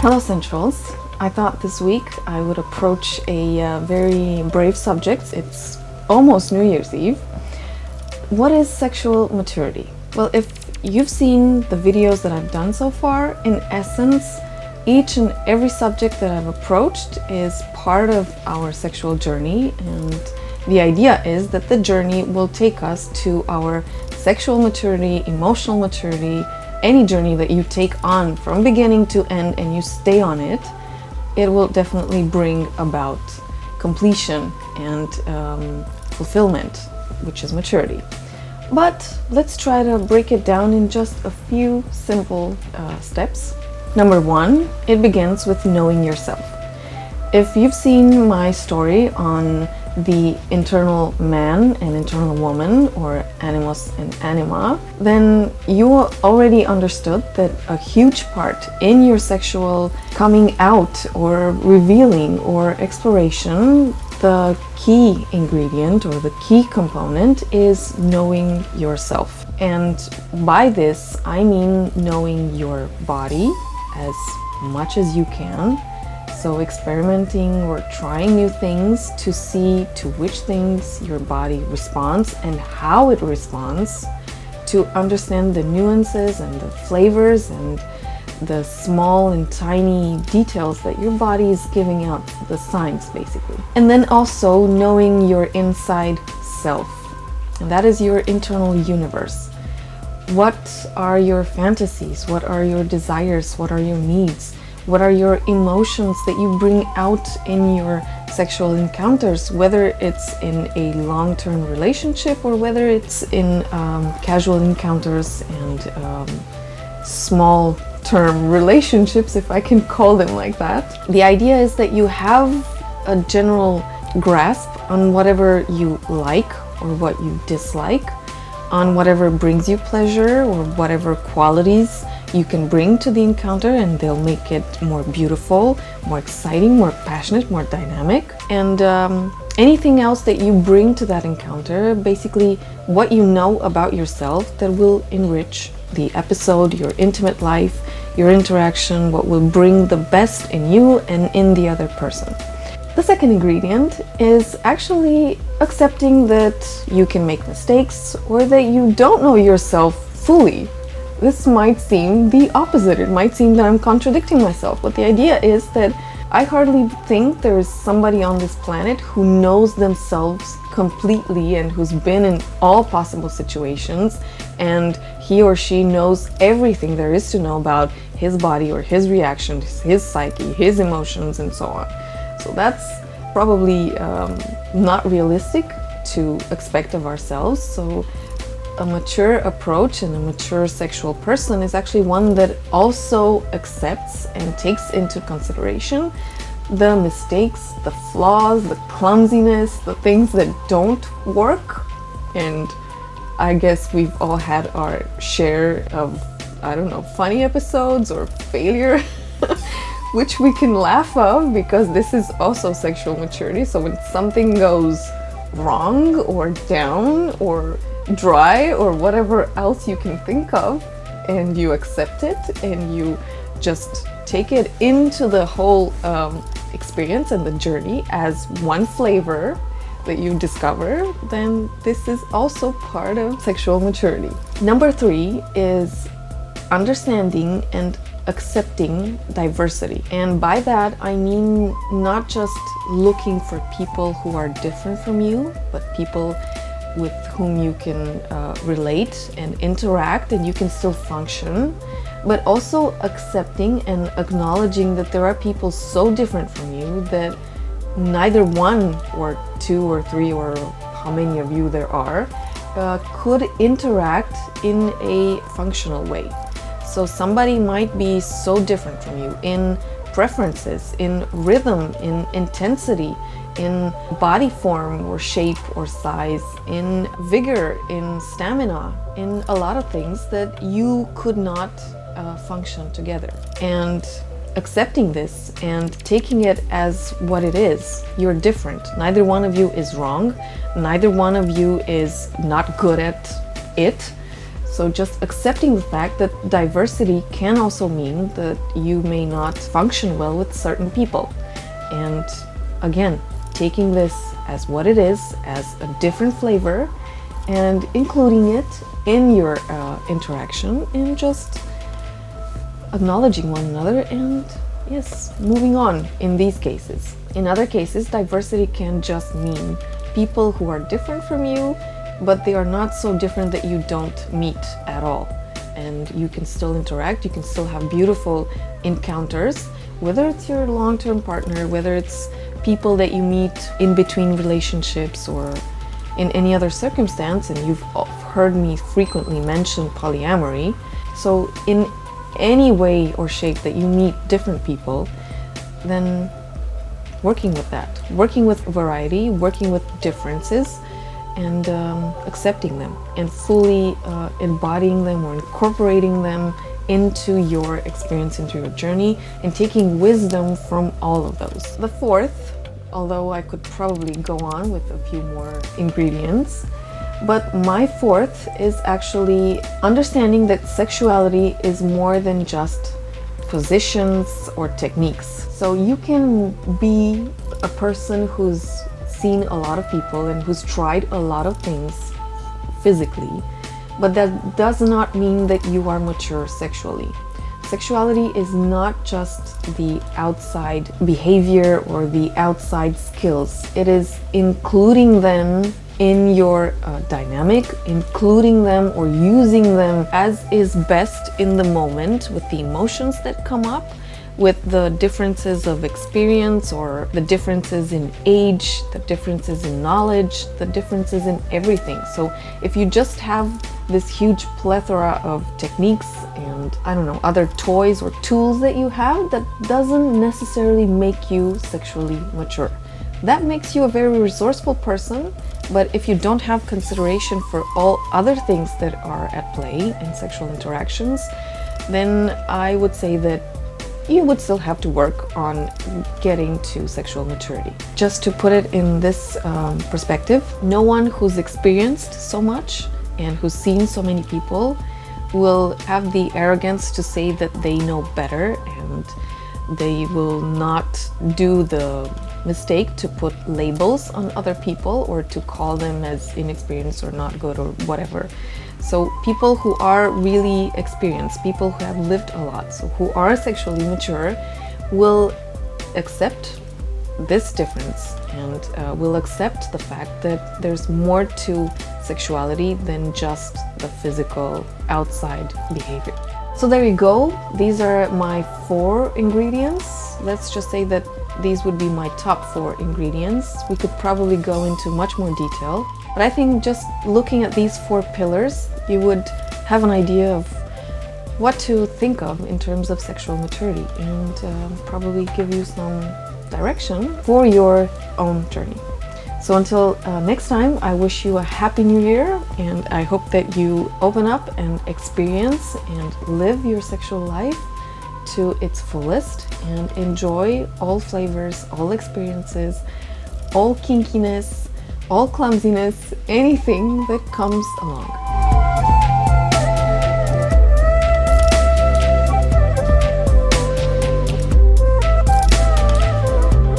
Hello Centrals! I thought this week I would approach a very brave subject. It's almost New Year's Eve. What is sexual maturity? Well, if you've seen the videos that I've done so far, in essence, each and every subject that I've approached is part of our sexual journey, and the idea is that the journey will take us to our sexual maturity, emotional maturity. Any journey that you take on from beginning to end and you stay on it, it will definitely bring about completion and fulfillment, which is maturity. But let's try to break it down in just a few simple steps. Number one, it begins with knowing yourself. If you've seen my story on the internal man and internal woman, or animus and anima, then you already understood that a huge part in your sexual coming out or revealing or exploration, the key ingredient or the key component is knowing yourself. And by this, I mean knowing your body as much as you can. So experimenting or trying new things to see to which things your body responds and how it responds, to understand the nuances and the flavors and the small and tiny details that your body is giving out, the signs basically. And then also knowing your inside self, and that is your internal universe. What are your fantasies? What are your desires? What are your needs? What are your emotions that you bring out in your sexual encounters, whether it's in a long-term relationship or whether it's in casual encounters and small-term relationships, if I can call them like that. The idea is that you have a general grasp on whatever you like or what you dislike, on whatever brings you pleasure or whatever qualities you can bring to the encounter, and they'll make it more beautiful, more exciting, more passionate, more dynamic. And anything else that you bring to that encounter, basically what you know about yourself that will enrich the episode, your intimate life, your interaction, what will bring the best in you and in the other person. The second ingredient is actually accepting that you can make mistakes or that you don't know yourself fully. This might seem the opposite. It might seem that I'm contradicting myself, but the idea is that I hardly think there is somebody on this planet who knows themselves completely and who's been in all possible situations, and he or she knows everything there is to know about his body or his reactions, his psyche, his emotions, and so on. So that's probably not realistic to expect of ourselves. So a mature approach and a mature sexual person is actually one that also accepts and takes into consideration the mistakes, the flaws, the clumsiness, the things that don't work. And I guess we've all had our share of, I don't know, funny episodes or failure, which we can laugh of because this is also sexual maturity. So when something goes wrong or down or dry or whatever else you can think of, and you accept it and you just take it into the whole experience and the journey as one flavor that you discover, then this is also part of sexual maturity. Number three is understanding and accepting diversity. And by that I mean not just looking for people who are different from you, but people with whom you can relate and interact and you can still function, but also accepting and acknowledging that there are people so different from you that neither one or two or three or how many of you there are could interact in a functional way. So somebody might be so different from you in preferences, in rhythm, in intensity, in body form or shape or size, in vigor, in stamina, in a lot of things that you could not function together. And accepting this and taking it as what it is. You're different. Neither one of you is wrong. Neither one of you is not good at it. So just accepting the fact that diversity can also mean that you may not function well with certain people. And again, taking this as what it is, as a different flavor, and including it in your interaction, and just acknowledging one another, and yes, moving on in these cases. In other cases, diversity can just mean people who are different from you, but they are not so different that you don't meet at all. And you can still interact, you can still have beautiful encounters, whether it's your long-term partner, whether it's people that you meet in between relationships or in any other circumstance. And you've heard me frequently mention polyamory. So in any way or shape that you meet different people, then working with that, working with variety, working with differences, and accepting them and fully embodying them or incorporating them into your experience, into your journey, and taking wisdom from all of those. The fourth, although I could probably go on with a few more ingredients, but my fourth is actually understanding that sexuality is more than just positions or techniques. So you can be a person who's seen a lot of people and who's tried a lot of things physically, but that does not mean that you are mature sexually. Sexuality is not just the outside behavior or the outside skills. It is including them in your dynamic, including them or using them as is best in the moment with the emotions that come up, with the differences of experience or the differences in age, the differences in knowledge, the differences in everything. So if you just have this huge plethora of techniques and, I don't know, other toys or tools that you have, that doesn't necessarily make you sexually mature. That makes you a very resourceful person, but if you don't have consideration for all other things that are at play in sexual interactions, then I would say that you would still have to work on getting to sexual maturity. Just to put it in this perspective, no one who's experienced so much and who's seen so many people will have the arrogance to say that they know better, and they will not do the mistake to put labels on other people or to call them as inexperienced or not good or whatever. So people who are really experienced, people who have lived a lot, so who are sexually mature, will accept this difference and will accept the fact that there's more to sexuality than just the physical outside behavior. So there you go. These are my 4 ingredients. Let's just say that these would be my top 4 ingredients. We could probably go into much more detail, but I think just looking at these 4 pillars, you would have an idea of what to think of in terms of sexual maturity, and probably give you some direction for your own journey. So until next time, I wish you a happy new year, and I hope that you open up and experience and live your sexual life to its fullest and enjoy all flavors, all experiences, all kinkiness, all clumsiness, anything that comes along.